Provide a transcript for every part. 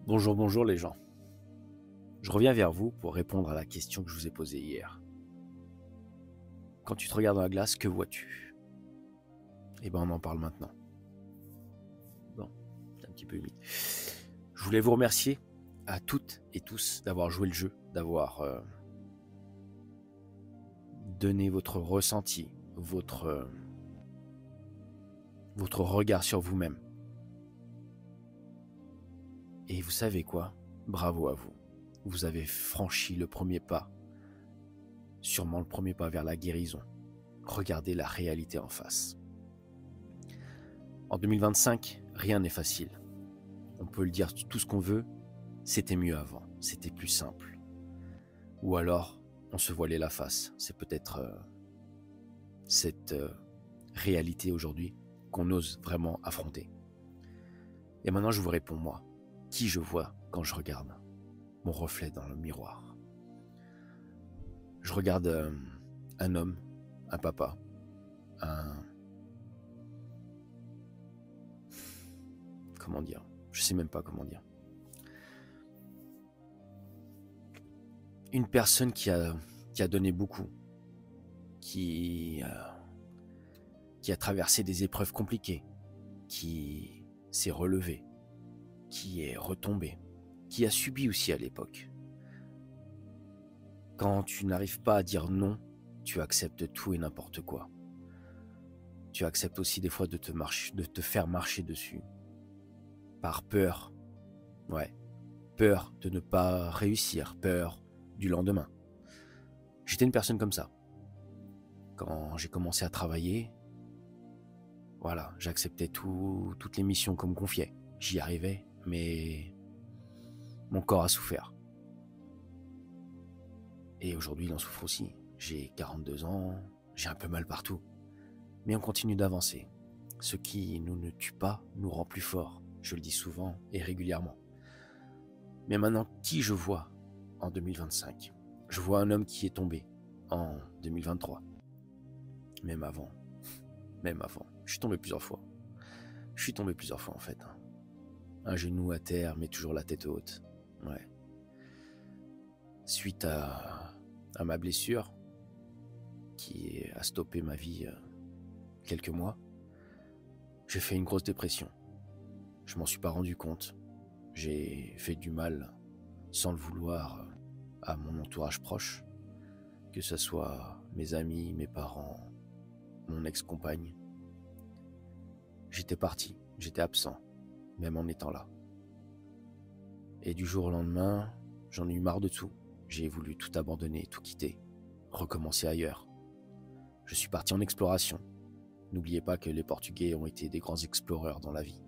Bonjour, bonjour les gens. Je reviens vers vous pour répondre à la question que je vous ai posée hier. Quand tu te regardes dans la glace, que vois-tu? Eh ben, on en parle maintenant. Bon, c'est un petit peu humide. Je voulais vous remercier à toutes et tous d'avoir joué le jeu, d'avoir donné votre ressenti, votre regard sur vous-même. Et vous savez quoi? Bravo à vous. Vous avez franchi le premier pas, sûrement le premier pas vers la guérison. Regardez la réalité en face. En 2025, rien n'est facile. On peut le dire tout ce qu'on veut, c'était mieux avant, c'était plus simple. Ou alors, on se voilait la face. C'est peut-être cette réalité aujourd'hui qu'on ose vraiment affronter. Et maintenant, je vous réponds, moi, qui je vois quand je regarde mon reflet dans le miroir. Je regarde un homme, un papa, comment dire? Je sais même pas comment dire. Une personne qui a donné beaucoup, qui a traversé des épreuves compliquées, qui s'est relevé, qui est retombé, qui a subi aussi à l'époque. Quand tu n'arrives pas à dire non, tu acceptes tout et n'importe quoi. Tu acceptes aussi des fois de te faire marcher dessus. Par peur. Ouais. Peur de ne pas réussir. Peur du lendemain. J'étais une personne comme ça. Quand j'ai commencé à travailler, voilà, j'acceptais toutes les missions qu'on me confiait. J'y arrivais, mais mon corps a souffert. Et aujourd'hui, il en souffre aussi. J'ai 42 ans, j'ai un peu mal partout. Mais on continue d'avancer. Ce qui nous ne tue pas nous rend plus forts. Je le dis souvent et régulièrement. Mais maintenant, qui je vois en 2025? Je vois un homme qui est tombé en 2023. Même avant. Je suis tombé plusieurs fois. En fait. Un genou à terre, mais toujours la tête haute. Ouais. Suite à ma blessure, qui a stoppé ma vie quelques mois, j'ai fait une grosse dépression. Je m'en suis pas rendu compte. J'ai fait du mal, sans le vouloir, à mon entourage proche, que ce soit mes amis, mes parents, mon ex-compagne. J'étais parti, j'étais absent, même en étant là. Et du jour au lendemain, j'en ai eu marre de tout. J'ai voulu tout abandonner, tout quitter, recommencer ailleurs. Je suis parti en exploration. N'oubliez pas que les Portugais ont été des grands exploreurs dans la vie.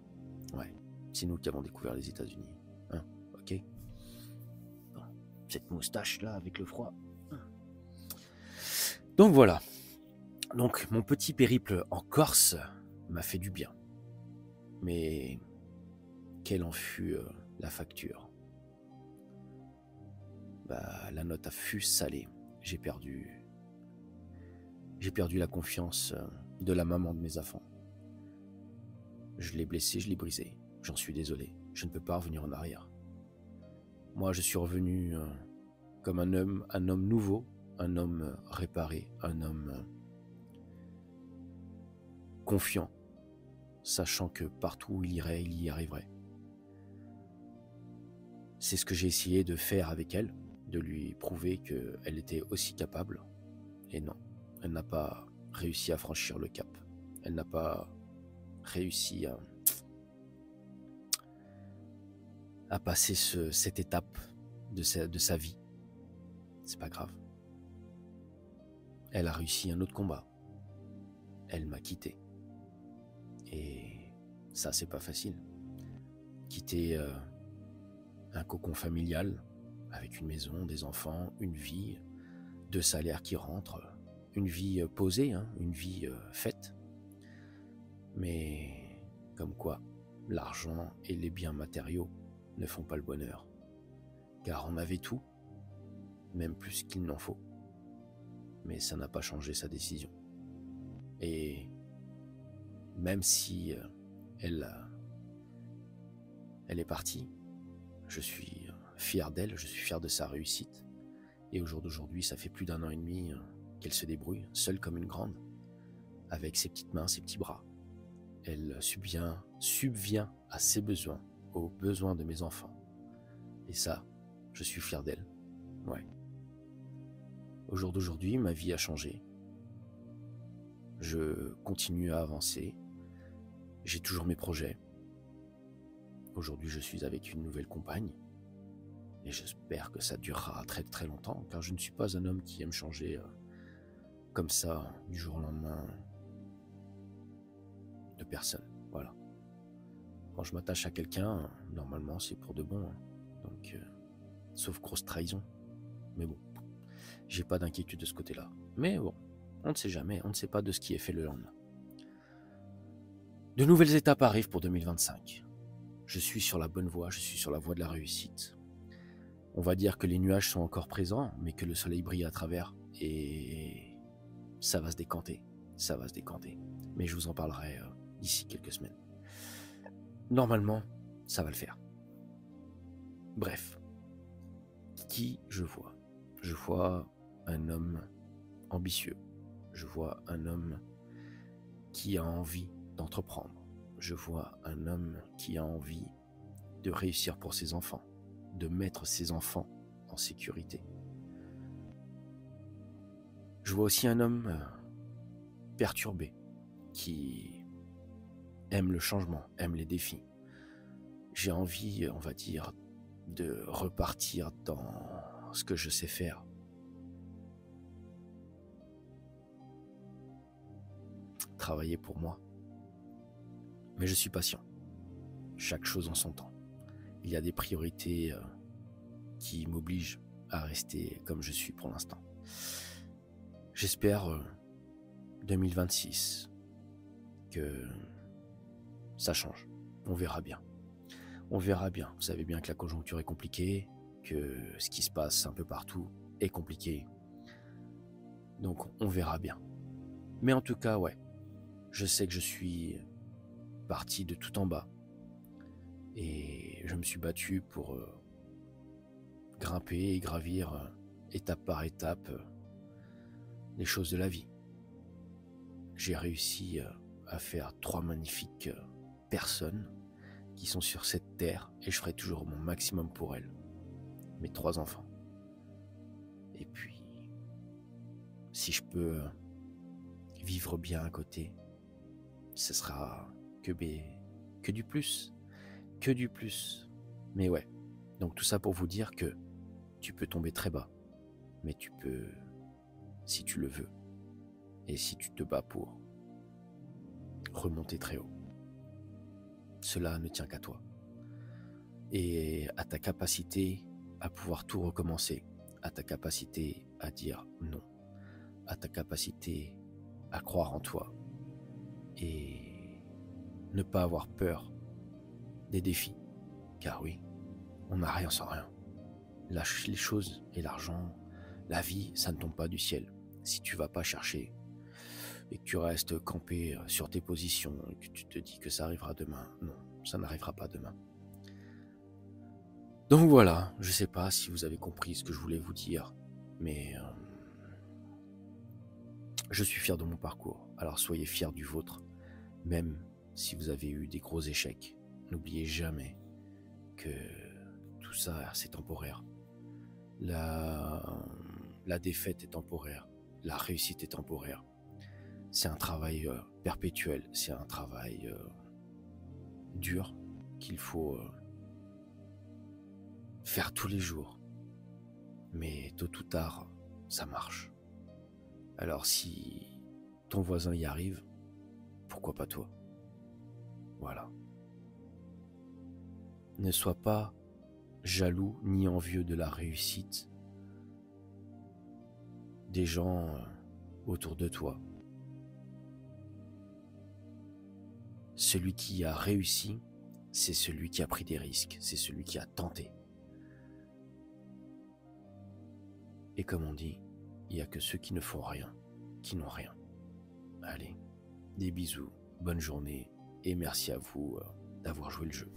Ouais, c'est nous qui avons découvert les États-Unis. Hein, ok? Bon, cette moustache-là avec le froid. Donc voilà. Donc mon petit périple en Corse m'a fait du bien. Mais quelle en fut la facture? La note a fût salée. J'ai perdu la confiance de la maman de mes enfants. Je l'ai blessé, je l'ai brisé. J'en suis désolé. Je ne peux pas revenir en arrière. Moi, je suis revenu comme un homme nouveau, un homme réparé, un homme confiant, sachant que partout où il irait, il y arriverait. C'est ce que j'ai essayé de faire avec elle, de lui prouver qu'elle était aussi capable. Et non, elle n'a pas réussi à franchir le cap. Elle n'a pas réussi à passer cette étape de sa vie. C'est pas grave. Elle a réussi un autre combat. Elle m'a quitté. Et ça, c'est pas facile. Quitter un cocon familial avec une maison, des enfants, une vie, 2 salaires qui rentrent, une vie posée, hein, une vie faite. Mais comme quoi, l'argent et les biens matériaux ne font pas le bonheur. Car on avait tout, même plus qu'il n'en faut. Mais ça n'a pas changé sa décision. Et même si elle est partie, je suis fier d'elle, je suis fier de sa réussite. Et au jour d'aujourd'hui, ça fait plus d'1 an et demi qu'elle se débrouille, seule comme une grande, avec ses petites mains, ses petits bras. Elle subvient à ses besoins, aux besoins de mes enfants. Et ça, je suis fier d'elle. Ouais. Au jour d'aujourd'hui, ma vie a changé. Je continue à avancer. J'ai toujours mes projets. Aujourd'hui, je suis avec une nouvelle compagne. Et j'espère que ça durera très très longtemps, car je ne suis pas un homme qui aime changer comme ça, du jour au lendemain, de personne. Voilà. Quand je m'attache à quelqu'un, normalement, c'est pour de bon. Donc, sauf grosse trahison. Mais bon, j'ai pas d'inquiétude de ce côté-là. Mais bon, on ne sait jamais, on ne sait pas de ce qui est fait le lendemain. De nouvelles étapes arrivent pour 2025. Je suis sur la bonne voie, je suis sur la voie de la réussite. On va dire que les nuages sont encore présents, mais que le soleil brille à travers et ça va se décanter, ça va se décanter. Mais je vous en parlerai d'ici quelques semaines. Normalement, ça va le faire. Bref, qui je vois? Je vois un homme ambitieux. Je vois un homme qui a envie d'entreprendre. Je vois un homme qui a envie de réussir pour ses enfants, de mettre ses enfants en sécurité. Je vois aussi un homme perturbé qui aime le changement, aime les défis. J'ai envie, on va dire, de repartir dans ce que je sais faire. Travailler pour moi. Mais je suis patient. Chaque chose en son temps. Il y a des priorités qui m'obligent à rester comme je suis pour l'instant. J'espère 2026 que ça change. On verra bien. On verra bien. Vous savez bien que la conjoncture est compliquée, que ce qui se passe un peu partout est compliqué. Donc on verra bien. Mais en tout cas, ouais, je sais que je suis parti de tout en bas. Et je me suis battu pour grimper et gravir étape par étape les choses de la vie. J'ai réussi à faire 3 magnifiques personnes qui sont sur cette terre et je ferai toujours mon maximum pour elles. Mes 3 enfants. Et puis, si je peux vivre bien à côté, ce sera que du plus. Que du plus. Mais ouais. Donc tout ça pour vous dire que tu peux tomber très bas. Mais tu peux, si tu le veux, et si tu te bats pour remonter très haut. Cela ne tient qu'à toi. Et à ta capacité à pouvoir tout recommencer. À ta capacité à dire non. À ta capacité à croire en toi. Et ne pas avoir peur des défis. Car oui, on n'a rien sans rien. Les choses et l'argent, la vie, ça ne tombe pas du ciel. Si tu vas pas chercher et que tu restes campé sur tes positions et que tu te dis que ça arrivera demain, non, ça n'arrivera pas demain. Donc voilà, je sais pas si vous avez compris ce que je voulais vous dire, mais je suis fier de mon parcours. Alors soyez fiers du vôtre, même si vous avez eu des gros échecs. N'oubliez jamais que tout ça, c'est temporaire. La défaite est temporaire. La réussite est temporaire. C'est un travail perpétuel. C'est un travail dur qu'il faut faire tous les jours. Mais tôt ou tard, ça marche. Alors si ton voisin y arrive, pourquoi pas toi? Voilà. Ne sois pas jaloux ni envieux de la réussite des gens autour de toi. Celui qui a réussi, c'est celui qui a pris des risques, c'est celui qui a tenté. Et comme on dit, il n'y a que ceux qui ne font rien, qui n'ont rien. Allez, des bisous, bonne journée et merci à vous d'avoir joué le jeu.